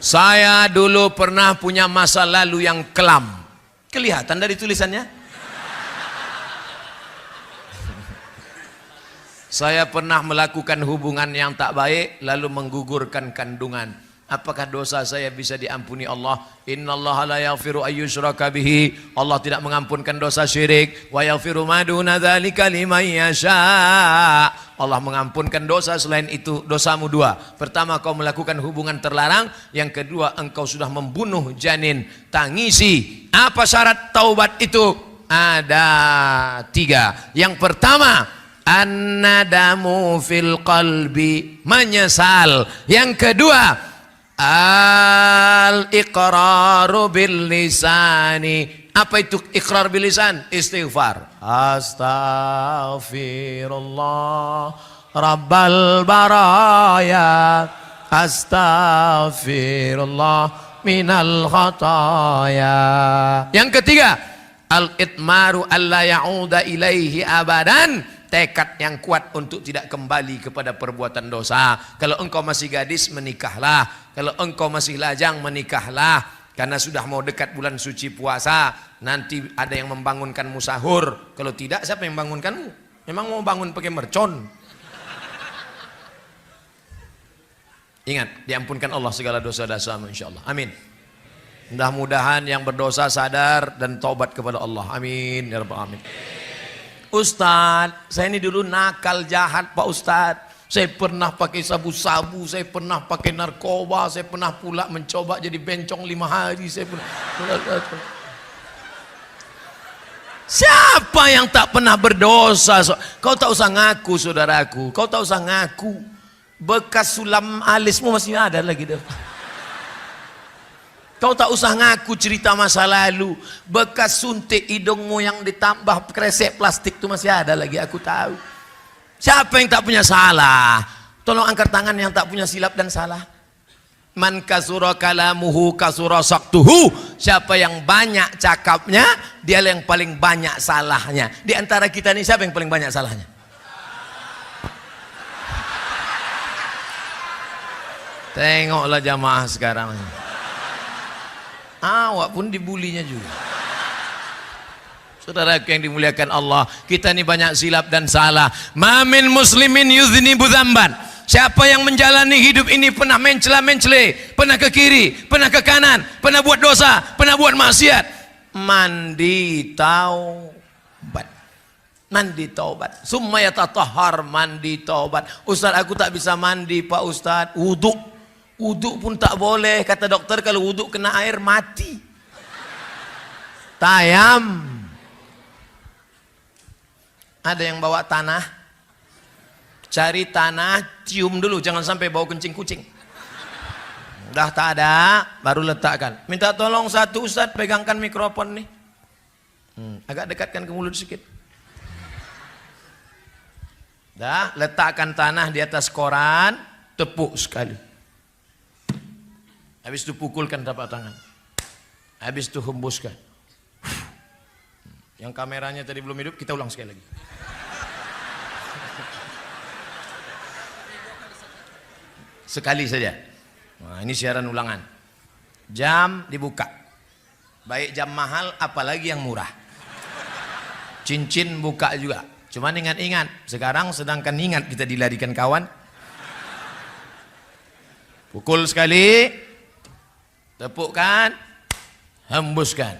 Saya dulu pernah punya masa lalu yang kelam. Kelihatan dari tulisannya. Saya pernah melakukan hubungan yang tak baik lalu menggugurkan kandungan. Apakah dosa saya bisa diampuni Allah? Innallaha la yaghfiru ayyushraka bihi. Allah tidak mengampunkan dosa syirik. Wa yaghfiru ma duna dzalika liman yasha. Allah mengampunkan dosa selain itu. Dosamu dua. Pertama, kau melakukan hubungan terlarang. Yang kedua, engkau sudah membunuh janin. Tangisi. Apa syarat taubat itu? Ada 3. Yang pertama, an-nadamu fil qalbi, menyesal. Yang kedua, al-iqraru bil lisani. Apa itu iqrar bil lisan? Istighfar. Astaghfirullah Rabbal baraya, astaghfirullah minal khataya. Yang ketiga, al-itmaru alla ya'uda ilaihi abadan. Tekad yang kuat untuk tidak kembali kepada perbuatan dosa. Kalau engkau masih gadis, menikahlah. Kalau engkau masih lajang, menikahlah. Karena sudah mau dekat bulan suci puasa. Nanti ada yang membangunkanmu sahur. Kalau tidak, siapa yang membangunkanmu? Memang mau bangun pakai mercon? Ingat, diampunkan Allah segala dosa-dosamu insyaAllah. Amin. Mudah-mudahan yang berdosa sadar dan taubat kepada Allah. Amin. Ya Rabbal Alamin. Ustadz, saya ini dulu nakal jahat Pak Ustadz. Saya pernah pakai sabu-sabu, saya pernah pakai narkoba, saya pernah pula mencoba jadi bencong 5 hari. Saya pernah... Siapa yang tak pernah berdosa? Kau tak usah ngaku saudaraku, kau tak usah ngaku. Bekas sulam alismu masih ada lagi deh. Kau tak usah ngaku cerita masa lalu. Bekas suntik hidungmu yang ditambah kresek plastik itu masih ada lagi, aku tahu. Siapa yang tak punya salah? Tolong angkat tangan yang tak punya silap dan salah. Man kasura kalamuhu kasura saktuhu. Siapa yang banyak cakapnya, dia yang paling banyak salahnya. Di antara kita ini siapa yang paling banyak salahnya? Tengoklah jamaah sekarang. Awak pun dibulinya juga. Saudara yang dimuliakan Allah, kita ini banyak silap dan salah. Ma min muslimin yudhnibu dzamban. Siapa yang menjalani hidup ini pernah mencela-mencele, pernah ke kiri, pernah ke kanan, pernah buat dosa, pernah buat maksiat, mandi taubat. Mandi taubat. Summa yatatahhar, mandi taubat. Ustaz, aku tak bisa mandi Pak Ustaz. Wuduk. Wuduk pun tak boleh, kata dokter, kalau wuduk kena air mati. Tayam. Ada yang bawa tanah, cari tanah, cium dulu, jangan sampai bau kencing kucing. Udah tak ada, baru letakkan. Minta tolong satu Ustaz, pegangkan mikrofon nih. Agak dekatkan ke mulut sedikit. Dah, letakkan tanah di atas koran, tepuk sekali. Habis itu pukulkan telapak tangan. Habis itu hembuskan. Yang kameranya tadi belum hidup, kita ulang sekali lagi. Sekali saja. Nah, ini siaran ulangan. Jam dibuka. Baik jam mahal, apalagi yang murah. Cincin buka juga. Cuman ingat-ingat, sekarang sedangkan ingat kita dilarikan kawan. Pukul sekali. Tepukkan, hembuskan,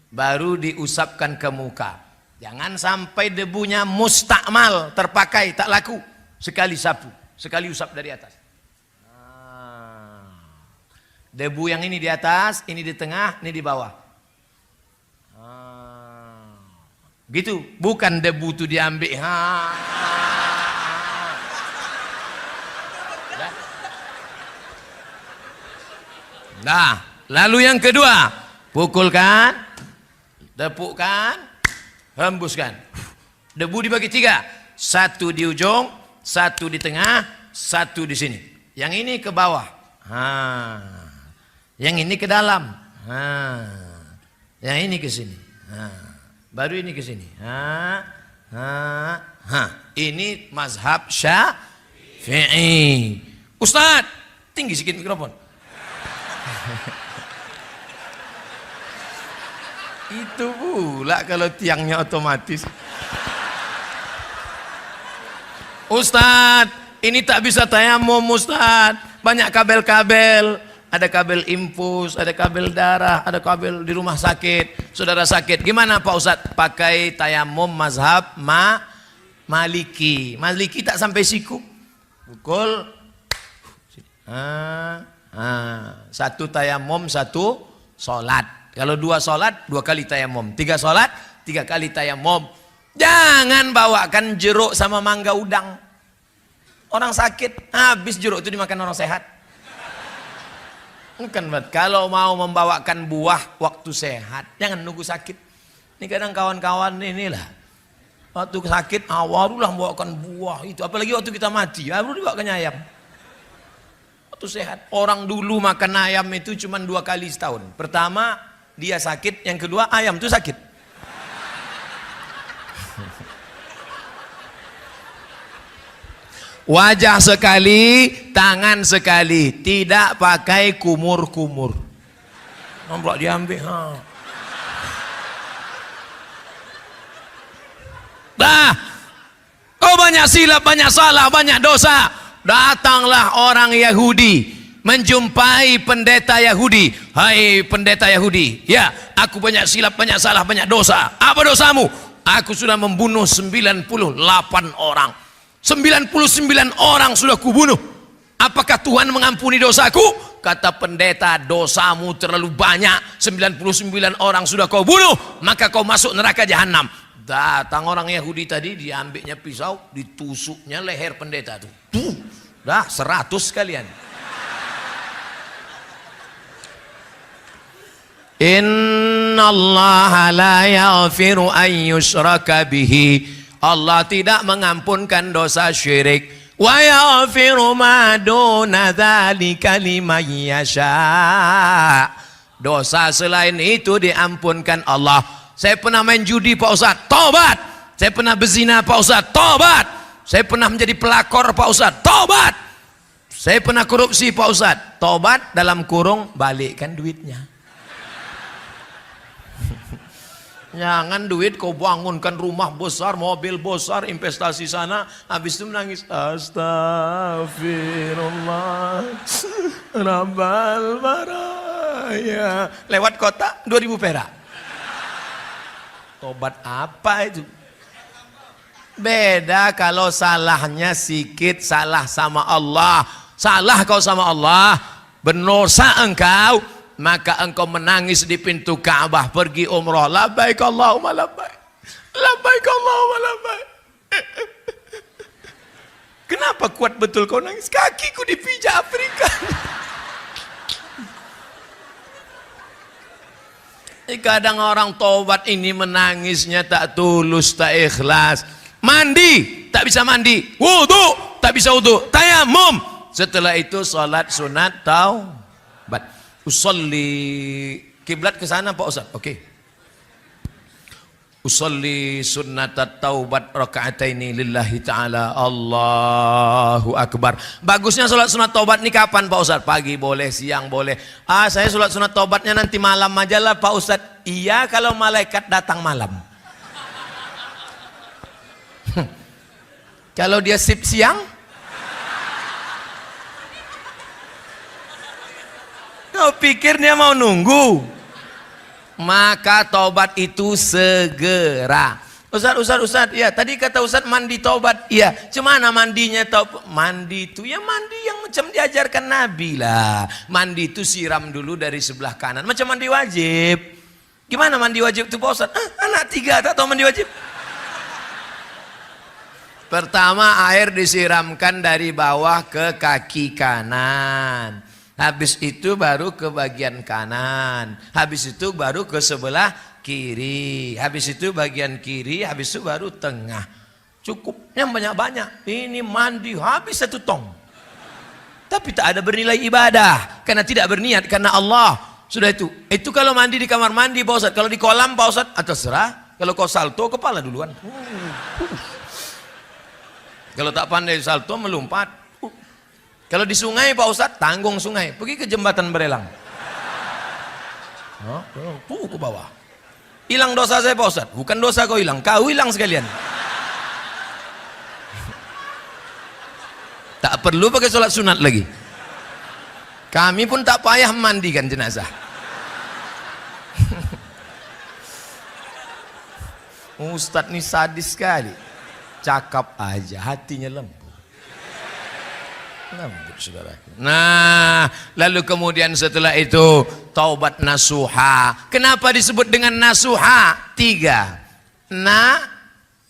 baru diusapkan ke muka. Jangan sampai debunya mustakmal, terpakai, tak laku. Sekali sapu, sekali usap dari atas. Debu yang ini di atas, ini di tengah, ini di bawah. Gitu, bukan debu itu diambil. Nah, lalu yang kedua, pukulkan, tepukkan, hembuskan. Debu dibagi 3, 1 di ujung, 1 di tengah, 1 di sini. Yang ini ke bawah, yang ini ke dalam, yang ini ke sini, baru ini ke sini. Ini mazhab Syafi'i. Ustadz, tinggi sedikit mikrofon. Itu pula kalau tiangnya otomatis. Ustadz, ini tak bisa tayamum Ustadz, banyak kabel-kabel, ada kabel infus, ada kabel darah, ada kabel di rumah sakit, saudara sakit, gimana Pak Ustadz? Pakai tayamum mazhab Maliki. Maliki tak sampai siku, pukul satu tayamum satu sholat. Kalau 2 sholat 2 kali tayamum, 3 sholat 3 kali tayamum. Jangan bawakan jeruk sama mangga udang. Orang sakit habis jeruk itu dimakan orang sehat. Bukan, kalau mau membawakan buah waktu sehat, jangan nunggu sakit. Ini kadang kawan-kawan inilah waktu sakit awarulah membawakan buah itu, apalagi waktu kita mati baru dibawakan ayam. Waktu sehat, orang dulu makan ayam itu cuma 2 kali setahun. Pertama dia sakit, yang kedua ayam itu sakit. Wajah sekali, tangan sekali, tidak pakai kumur-kumur. Nampak diambil. Kau banyak silap, banyak salah, banyak dosa. Datanglah orang Yahudi menjumpai pendeta Yahudi. Hai pendeta Yahudi, ya aku banyak silap, banyak salah, banyak dosa. Apa dosamu? Aku sudah membunuh 98 orang. 99 orang sudah kubunuh. Apakah Tuhan mengampuni dosaku? Kata pendeta, dosamu terlalu banyak. 99 orang sudah kau bunuh, maka kau masuk neraka jahanam. Datang orang Yahudi tadi, diambilnya pisau, ditusuknya leher pendeta itu. Dah 100 sekalian. Innallaha la yaghfiru an yushraka bihi. Allah tidak mengampunkan dosa syirik. Wa yaghfiru ma duna dzalika liman yasha. Dosa selain itu diampunkan Allah. Saya pernah main judi Pak Ustadz, tobat. Saya pernah berzina Pak Ustadz, tobat. Saya pernah menjadi pelakor Pak Ustadz, tobat. Saya pernah korupsi Pak Ustadz, tobat dalam kurung balikkan duitnya. Jangan duit kau bangunkan rumah besar, mobil besar, investasi sana, habis itu menangis. Astagfirullah Rabbal baraya. Lewat kota 2000 perak. Tobat apa itu? Beda kalau salahnya sikit, salah sama Allah. Salah kau sama Allah, berdosa engkau, maka engkau menangis di pintu Ka'bah pergi umrah. Labbaik Allahumma labbaik. Labbaik Allahumma labbaik. Kenapa kuat betul kau nangis? Kakiku dipijak Afrika. Kadang orang tobat ini menangisnya tak tulus, tak ikhlas. Mandi, tak bisa mandi. Wudu, tak bisa wudu. Tayamum. Setelah itu salat sunat taubat. Usolli, kiblat ke sana Pak Ustaz. Oke. Usolli sunnatat taubat raka'ataini lillahi ta'ala. Allahu akbar. Bagusnya salat sunat taubat ini kapan Pak Ustaz? Pagi boleh, siang boleh. Saya salat sunat taubatnya nanti malam aja lah Pak Ustaz. Iya kalau malaikat datang malam. Kalau dia sip siang, kau pikir dia mau nunggu? Maka tobat itu segera. Ustaz, ya tadi kata Ustaz mandi tobat. Iya, cemana mandinya tobat? Mandi itu ya mandi yang macam diajarkan Nabi lah. Mandi itu siram dulu dari sebelah kanan, macam mandi wajib. Gimana mandi wajib itu Pak Ustaz? Anak 3 tak tahu mandi wajib. Pertama air disiramkan dari bawah ke kaki kanan. Habis itu baru ke bagian kanan. Habis itu baru ke sebelah kiri. Habis itu bagian kiri. Habis itu baru tengah. Cukup yang banyak-banyak. Ini mandi habis 1 tong. Tapi tak ada bernilai ibadah. Karena tidak berniat karena Allah. Sudah itu. Itu kalau mandi di kamar mandi Pak Ustaz. Kalau di kolam Pak Ustaz, terserah. Kalau kau salto kepala duluan. Kalau tak pandai salto melompat. Kalau di sungai Pak Ustadz, tanggung sungai. Pergi ke jembatan Berelang. Tuh ke bawah. Hilang dosa saya Pak Ustaz. Bukan dosa kau hilang, kau hilang sekalian. Tak perlu pakai sholat sunat lagi. Kami pun tak payah mandikan jenazah. Ustadz ini sadis sekali. Cakap aja, hatinya lembut. Lembut saudaraku. Nah, lalu kemudian setelah itu taubat nasuha. Kenapa disebut dengan nasuha? 3.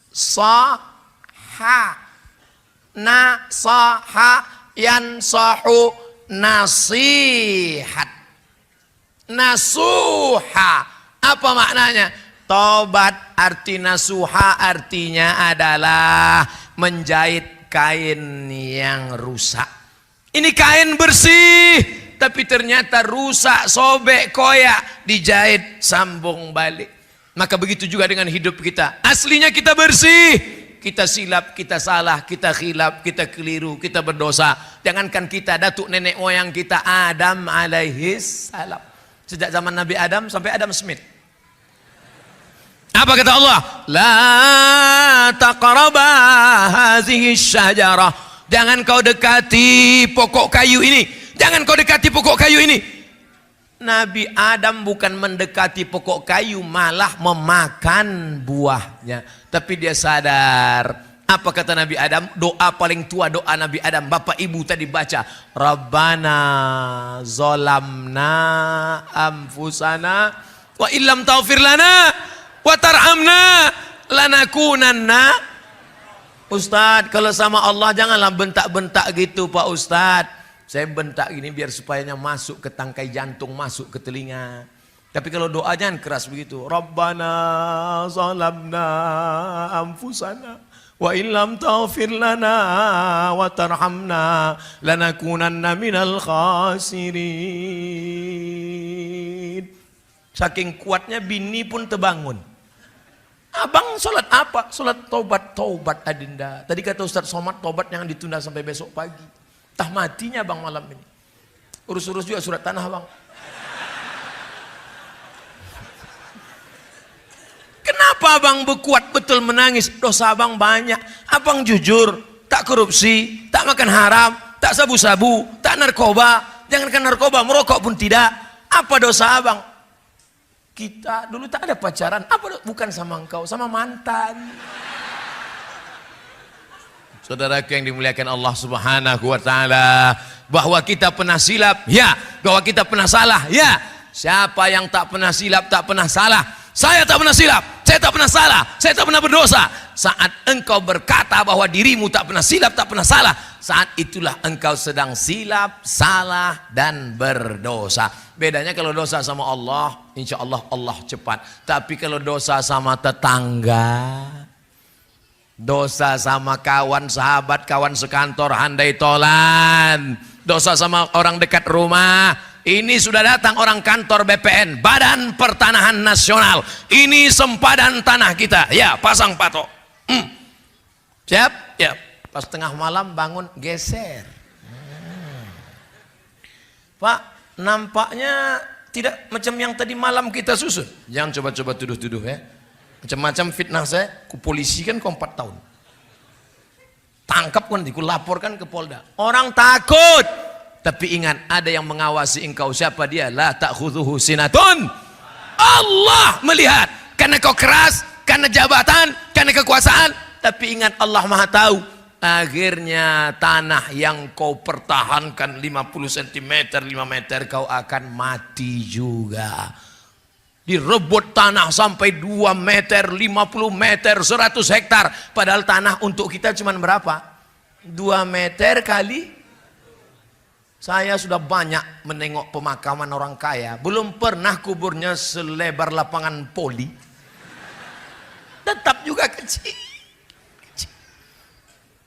Nasaha. Nasaha yansahu nasihat. Nasuha. Apa maknanya? Tobat arti nasuha artinya adalah menjahit kain yang rusak. Ini kain bersih tapi ternyata rusak, sobek, koyak, dijahit, sambung balik. Maka begitu juga dengan hidup kita. Aslinya kita bersih, kita silap, kita salah, kita khilaf, kita keliru, kita berdosa. Jangankan kita, datuk nenek moyang kita Adam alaihis salam. Sejak zaman Nabi Adam sampai Adam Smith. Apa kata Allah? La taqraba hazihi syajarah. Jangan kau dekati pokok kayu ini. Jangan kau dekati pokok kayu ini. Nabi Adam bukan mendekati pokok kayu, malah memakan buahnya. Tapi dia sadar. Apa kata Nabi Adam? Doa paling tua doa Nabi Adam. Bapak ibu tadi baca. Rabbana zolamna anfusana wa illam taghfir lana wa tarhamna lanakunanna. Ustadz, kalau sama Allah janganlah bentak-bentak gitu Pak Ustadz. Saya bentak gini biar supayanya masuk ke tangkai jantung, masuk ke telinga. Tapi kalau doa jangan keras begitu. Rabbana zalamna anfusana wa illam taghfir lana wa tarhamna lanakunanna minal khasirin. Saking kuatnya bini pun terbangun. Abang sholat apa? Sholat taubat. Taubat adinda. Tadi kata Ustaz Somad taubat yang ditunda sampai besok pagi. Tah matinya bang malam ini. Urus-urus juga surat tanah bang. Kenapa abang berkuat betul menangis? Dosa abang banyak. Abang jujur, tak korupsi, tak makan haram, tak sabu-sabu, tak narkoba. Jangankan narkoba, merokok pun tidak. Apa dosa abang? Kita dulu tak ada pacaran. Apa? Bukan sama engkau, sama mantan. Saudaraku yang dimuliakan Allah Subhanahu wa taala, bahwa kita pernah silap, ya. Bahwa kita pernah salah, ya. Siapa yang tak pernah silap, tak pernah salah? Saya tak pernah silap, saya tak pernah salah, saya tak pernah berdosa. Saat engkau berkata bahwa dirimu tak pernah silap, tak pernah salah, saat itulah engkau sedang silap, salah, dan berdosa. Bedanya kalau dosa sama Allah, insya Allah Allah cepat. Tapi kalau dosa sama tetangga, dosa sama kawan, sahabat, kawan sekantor, handai tolan, dosa sama orang dekat rumah, ini sudah datang orang kantor BPN, Badan Pertanahan Nasional, ini sempadan tanah kita, ya pasang patok. Siap? Ya. Pas tengah malam bangun geser. Pak, nampaknya tidak macam yang tadi malam kita susun. Jangan coba-coba tuduh-tuduh ya. Macam-macam fitnah saya, ku polisi kan kau 4 tahun. Tangkap kan, ku laporkan ke Polda. Orang takut. Tapi ingat, ada yang mengawasi engkau. Siapa dia? La ta'khudhuhu sinatun. Allah melihat. Karena kau keras, karena jabatan, karena kekuasaan. Tapi ingat Allah Maha tahu. Akhirnya tanah yang kau pertahankan 50 cm, 5 meter, kau akan mati juga. Direbut tanah sampai 2 meter, 50 meter, 100 hektar. Padahal tanah untuk kita cuma berapa? 2 meter kali. Saya sudah banyak menengok pemakaman orang kaya. Belum pernah kuburnya selebar lapangan poli. Tetap juga kecil.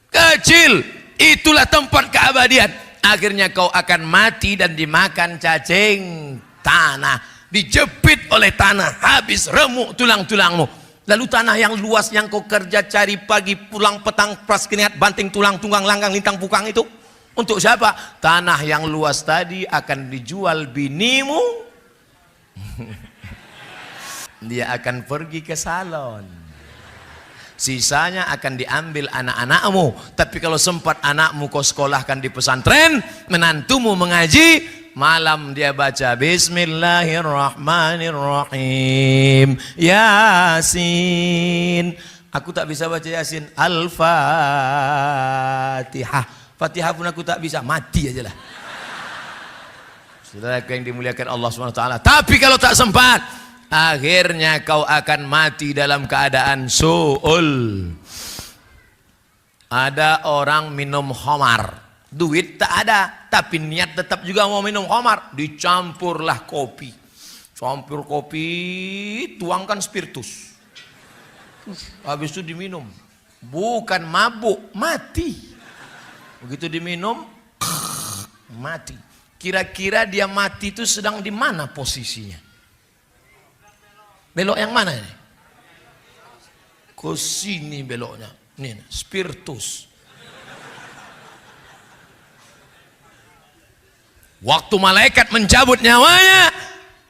Kecil, itulah tempat keabadian. Akhirnya kau akan mati dan dimakan cacing tanah, dijepit oleh tanah, habis remuk tulang-tulangmu. Lalu tanah yang luas yang kau kerja cari pagi pulang petang pras keringat banting tulang tunggang langgang lintang pukang itu untuk siapa? Tanah yang luas tadi akan dijual binimu Dia akan pergi ke salon. Sisanya akan diambil anak-anakmu. Tapi kalau sempat anakmu kau sekolahkan di pesantren, menantumu mengaji, malam dia baca Bismillahirrahmanirrahim, Yasin. Aku tak bisa baca Yasin. Al-Fatihah. Fatihah pun aku tak bisa, mati aja lah. Saudara yang dimuliakan Allah SWT. Tapi kalau tak sempat, akhirnya kau akan mati dalam keadaan su'ul. Ada orang minum khamar, duit tak ada, tapi niat tetap juga mau minum khamar. Dicampurlah kopi. Campur kopi, tuangkan spiritus. Habis itu diminum. Bukan mabuk, mati. Begitu diminum, mati. Kira-kira dia mati itu sedang di mana posisinya? Belok yang mana ini? Ke sini beloknya. Nih, spiritus. Waktu malaikat mencabut nyawanya,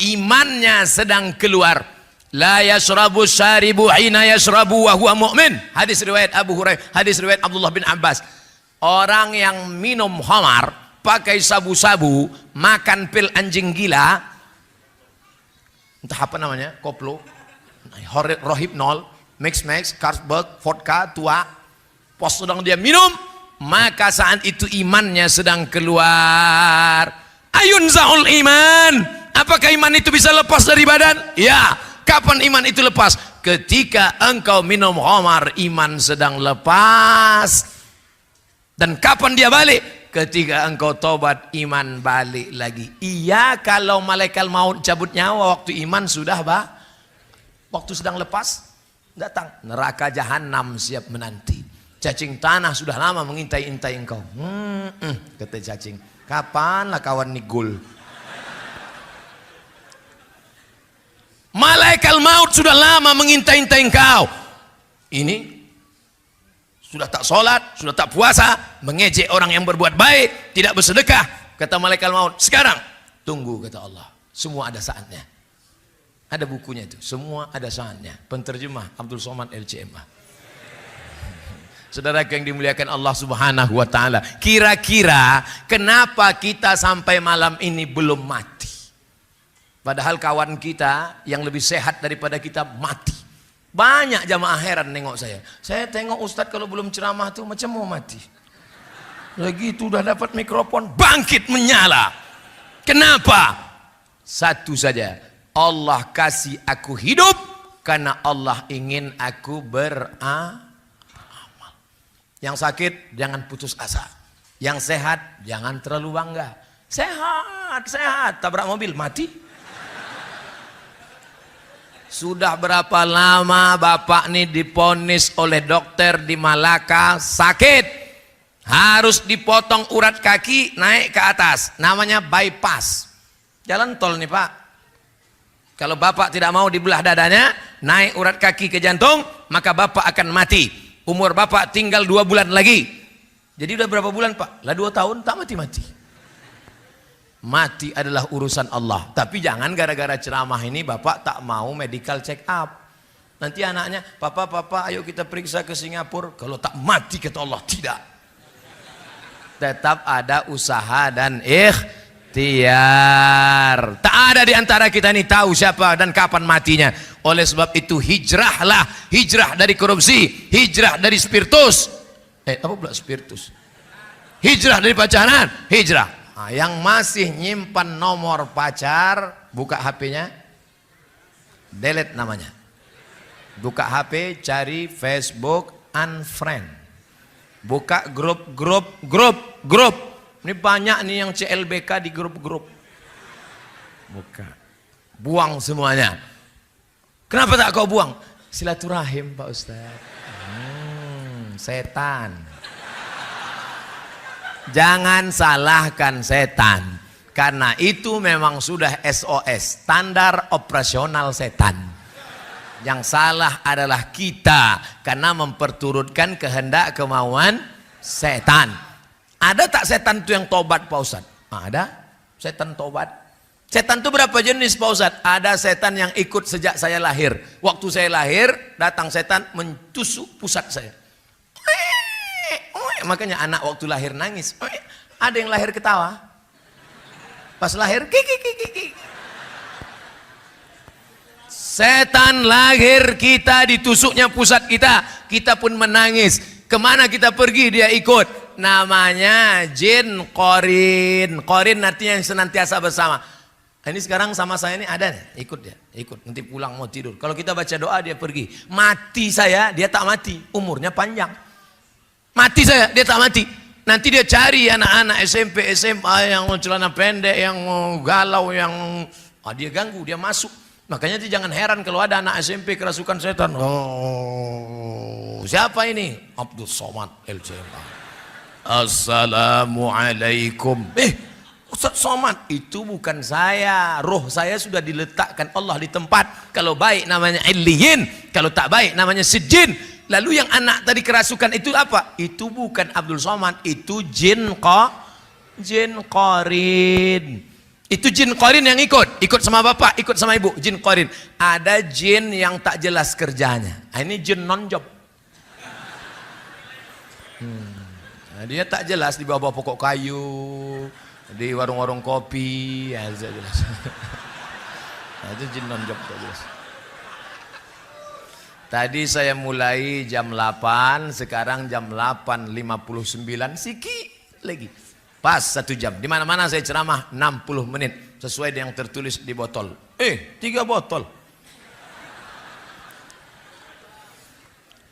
imannya sedang keluar. La yashrabu syaribu hina yashrabu wa huwa mu'min. Hadis riwayat Abu Hurairah, hadis riwayat Abdullah bin Abbas. Orang yang minum khamar, pakai sabu-sabu, makan pil anjing gila, entah apa namanya, koplo, rohypnol, mix, Carlsberg, vodka, tua, pos sedang dia minum, maka saat itu imannya sedang keluar. Ayun za'ul iman. Apakah iman itu bisa lepas dari badan? Ya. Kapan iman itu lepas? Ketika engkau minum khamar, iman sedang lepas. Dan kapan dia balik? Ketika engkau tobat, iman balik lagi. Iya, kalau malaikat maut cabut nyawa waktu iman sudah waktu sedang lepas, datang. Neraka jahanam siap menanti. Cacing tanah sudah lama mengintai-intai engkau. Kata cacing, kapanlah kawan nigul? Malaikat maut sudah lama mengintai-intai engkau. Ini sudah tak sholat, sudah tak puasa, mengejek orang yang berbuat baik, tidak bersedekah. Kata malaikat maut, sekarang tunggu, kata Allah. Semua ada saatnya. Ada bukunya itu, semua ada saatnya. Penterjemah Abdul Somad LCMA. Saudara yang dimuliakan Allah Subhanahu wa taala, kira-kira kenapa kita sampai malam ini belum mati? Padahal kawan kita yang lebih sehat daripada kita mati. Banyak jamaah heran nengok saya. Saya tengok Ustadz kalau belum ceramah tuh macam mau mati. Lagi itu udah dapat mikrofon, bangkit menyala. Kenapa? Satu saja. Allah kasih aku hidup karena Allah ingin aku beramal. Yang sakit jangan putus asa. Yang sehat jangan terlalu bangga. Sehat, tabrak mobil mati. Sudah berapa lama bapak ini diponis oleh dokter di Malaka sakit, harus dipotong urat kaki naik ke atas, namanya bypass. Jalan tol nih pak. Kalau bapak tidak mau dibelah dadanya, naik urat kaki ke jantung, maka bapak akan mati. Umur bapak tinggal 2 bulan lagi. Jadi udah berapa bulan pak? Lah 2 tahun tak mati-mati. Mati adalah urusan Allah. Tapi jangan gara-gara ceramah ini bapak tak mau medical check up. Nanti anaknya, papa ayo kita periksa ke Singapura. Kalau tak mati kata Allah, tidak. Tetap ada usaha dan ikhtiar. Tak ada di antara kita ini tahu siapa dan kapan matinya. Oleh sebab itu hijrahlah. Hijrah dari korupsi, hijrah dari spiritus. Apa pula spiritus? Hijrah dari pacaran, hijrah. Nah, yang masih nyimpan nomor pacar, buka HP-nya, delete namanya. Buka HP, cari Facebook, unfriend. Buka grup. Ini banyak nih yang CLBK di grup-grup. Buka. Buang semuanya. Kenapa tak kau buang? Silaturahim Pak Ustaz. Setan. Jangan salahkan setan, karena itu memang sudah SOS, standar operasional setan. Yang salah adalah kita, karena memperturutkan kehendak kemauan setan. Ada tak setan itu yang tobat Pak Ustaz? Ada setan tobat. Setan itu berapa jenis Pak Ustadz? Ada setan yang ikut sejak saya lahir. Waktu saya lahir, datang setan mentusuk pusat saya. Makanya anak waktu lahir nangis. Ada yang lahir ketawa. Pas lahir, kiki. Setan lahir kita ditusuknya pusat kita. Kita pun menangis. Kemana kita pergi dia ikut. Namanya jin qarin. Qarin artinya yang senantiasa bersama. Ini sekarang sama saya ini ada nih, ikut dia, ikut. Nanti pulang mau tidur. Kalau kita baca doa dia pergi. Mati saya, dia tak mati. Umurnya panjang. Mati saya, dia tak mati. Nanti dia cari anak-anak SMP, SMA yang celana pendek, yang galau, yang dia ganggu, dia masuk. Makanya dia jangan heran kalau ada anak SMP kerasukan setan. Oh, siapa ini? Abdul Somad LCMA. Assalamualaikum. Ustaz Somad, itu bukan saya. Roh saya sudah diletakkan Allah di tempat. Kalau baik namanya Illiyin, kalau tak baik namanya Sijin. Lalu yang anak tadi kerasukan itu apa? Itu bukan Abdul Somad, itu jin qarin. Itu jin qarin yang ikut sama bapak, ikut sama ibu, jin qarin. Ada jin yang tak jelas kerjanya. Ini jin non-job. Nah, dia tak jelas di bawah pokok kayu, di warung-warung kopi, ya jelas. Nah, itu jin non-job tak jelas. Tadi saya mulai jam 8, sekarang jam 8.59, sikit lagi. Pas 1 jam. Di mana-mana saya ceramah 60 menit sesuai dengan yang tertulis di botol. 3 botol.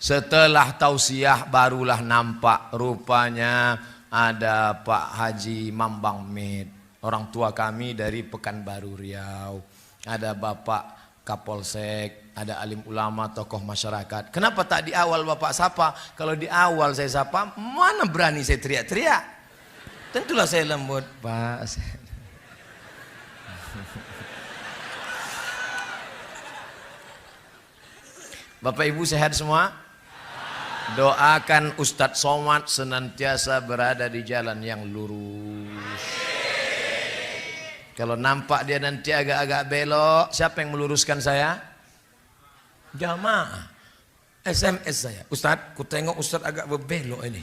Setelah tausiah barulah nampak rupanya ada Pak Haji Mambang Med, orang tua kami dari Pekanbaru Riau. Ada Bapak Kapolsek, ada alim ulama, tokoh masyarakat. Kenapa tak di awal Bapak sapa? Kalau di awal saya sapa, mana berani saya teriak-teriak? Tentulah saya lembut, Pak. Bapak Ibu sehat semua? Doakan Ustadz Somad senantiasa berada di jalan yang lurus. Kalau nampak dia nanti agak-agak belok, siapa yang meluruskan saya? Jamaah. SMS saya. Ustadz, ku tengok Ustadz agak berbelok ini.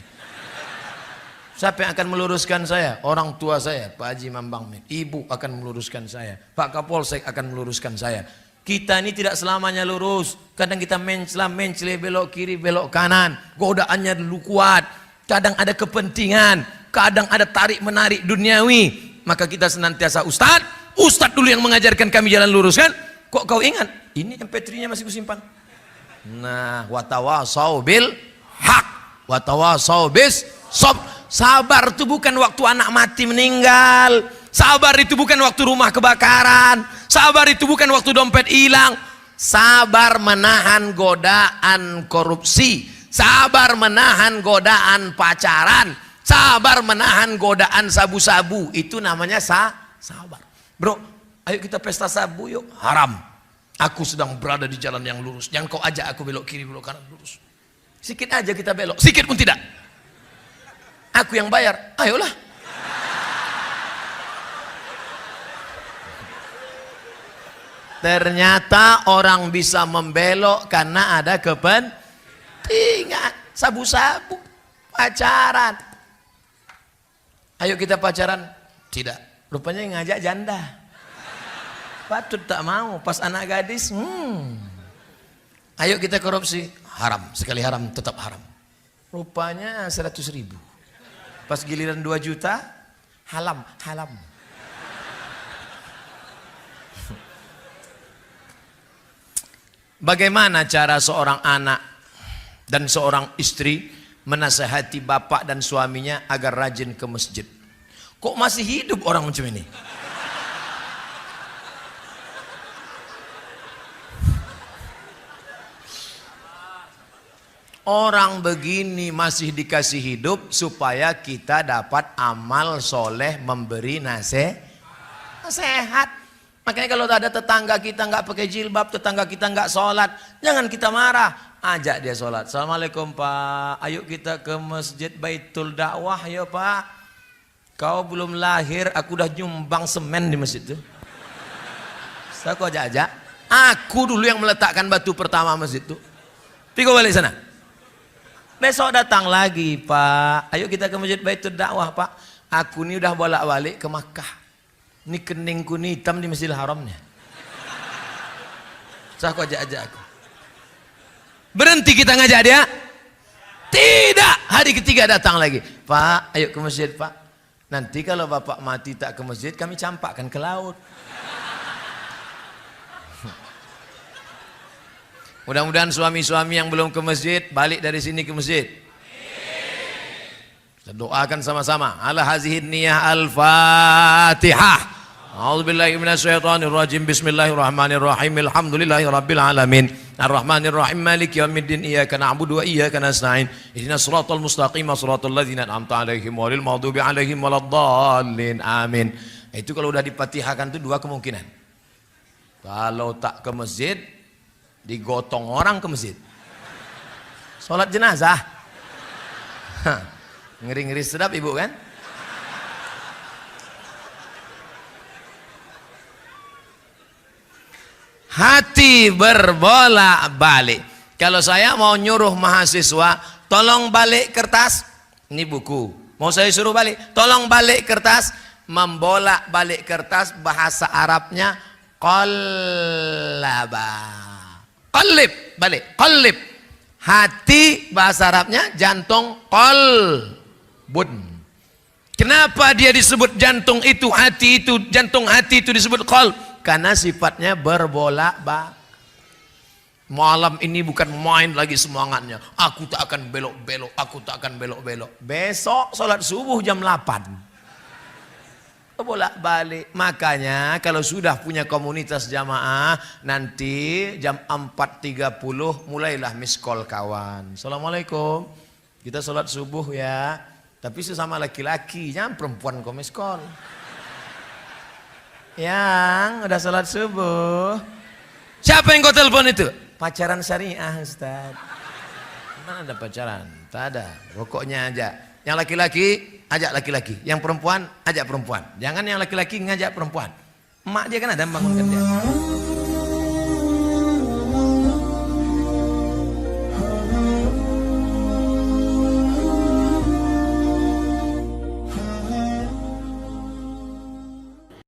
Siapa yang akan meluruskan saya? Orang tua saya, Pak Haji Mambang Med. Ibu akan meluruskan saya. Pak Kapolsek akan meluruskan saya. Kita ini tidak selamanya lurus. Kadang kita mencela, belok kiri, belok kanan. Godaannya dulu kuat. Kadang ada kepentingan. Kadang ada tarik-menarik duniawi. Maka kita senantiasa Ustadz dulu yang mengajarkan kami jalan lurus kan? Kok kau ingat? Ini MP3-nya masih kusimpan. Nah, watawasau bil haq, watawasau bis sob. Sabar itu bukan waktu anak mati meninggal. Sabar itu bukan waktu rumah kebakaran. Sabar itu bukan waktu dompet hilang. Sabar menahan godaan korupsi. Sabar menahan godaan pacaran. Sabar menahan godaan sabu-sabu. Itu namanya sabar. Bro, ayo kita pesta sabu yuk. Haram. Aku sedang berada di jalan yang lurus. Jangan kau ajak aku belok kiri, belok kanan, lurus. Sikit aja kita belok. Sikit pun tidak. Aku yang bayar. Ayolah. Ternyata orang bisa membelok karena ada kepentingan. Sabu-sabu. Pacaran. Ayo kita pacaran. Tidak. Rupanya yang ngajak janda. Patut tak mau. Pas anak gadis. Ayo kita korupsi. Haram. Sekali haram tetap haram. Rupanya 100.000. Pas giliran 2 juta. Halam. Bagaimana cara seorang anak dan seorang istri menasihati bapak dan suaminya agar rajin ke masjid? Kok masih hidup orang macam ini? Orang begini masih dikasih hidup supaya kita dapat amal soleh memberi nasihat. Makanya kalau ada tetangga kita nggak pakai jilbab, tetangga kita nggak sholat, jangan kita marah. Ajak dia sholat. Assalamualaikum Pak, ayo kita ke masjid Baitul Dakwah ya Pak. Kau belum lahir, aku udah nyumbang semen di masjid itu. Saya kok ajak-ajak. Aku dulu yang meletakkan batu pertama masjid itu. Tapi kau balik sana. Besok datang lagi, Pak. Ayo kita ke Masjid Baitul Dakwah, Pak. Aku ini udah bolak-balik ke Makkah. Ini keningku ini hitam di Masjidil Haramnya. Saya kok ajak-ajak aku. Berhenti kita ngajak dia. Tidak. Hari ketiga datang lagi. Pak, ayo ke masjid, Pak. Nanti kalau Bapak mati tak ke masjid, kami campakkan ke laut. Mudah-mudahan suami-suami yang belum ke masjid balik dari sini ke masjid. Kita doakan sama-sama. Ala hazihin niyah al-Fatihah. A'udzubillahi minasyaitonirrajim. Bismillahirrahmanirrahim. Alhamdulillahirabbil alamin. Arrahmanirrahim. Maliki yaumiddin. Iyyaka na'budu wa iyyaka nasta'in. Ihdinas shiratal mustaqim, shiratal ladzina an'amta 'alaihim ghairil maghdubi 'alaihim waladdallin. Amin. Itu kalau udah dipatihahkan itu dua kemungkinan. Kalau tak ke masjid, digotong orang ke masjid. Sholat jenazah. Ngeri-ngeri sedap ibu kan? Hati berbolak-balik. Kalau saya mau nyuruh mahasiswa, tolong balik kertas. Ini buku. Mau saya suruh balik, tolong balik kertas. Membolak-balik kertas bahasa Arabnya qallaba. Qallib, balik, qallib. Hati bahasa Arabnya jantung, qalbun. Kenapa dia disebut jantung itu, hati itu, jantung hati itu disebut qalb? Karena sifatnya berbolak-balik. Malam ini bukan main lagi semangatnya. Aku tak akan belok-belok, aku tak akan belok-belok. Besok sholat subuh jam 8. Bolak-balik. Makanya kalau sudah punya komunitas jamaah, nanti jam 4.30 mulailah miss call kawan. Assalamualaikum. Kita sholat subuh ya. Tapi sesama laki-laki, jangan perempuan kok miss call. Yang udah sholat subuh. Siapa yang kau telepon itu? Pacaran syariah, Ustaz. Mana ada pacaran? Tak ada. Rokoknya aja. Yang laki-laki ajak laki-laki, yang perempuan ajak perempuan. Jangan yang laki-laki ngajak perempuan. Emak dia kan ada membangunkan dia.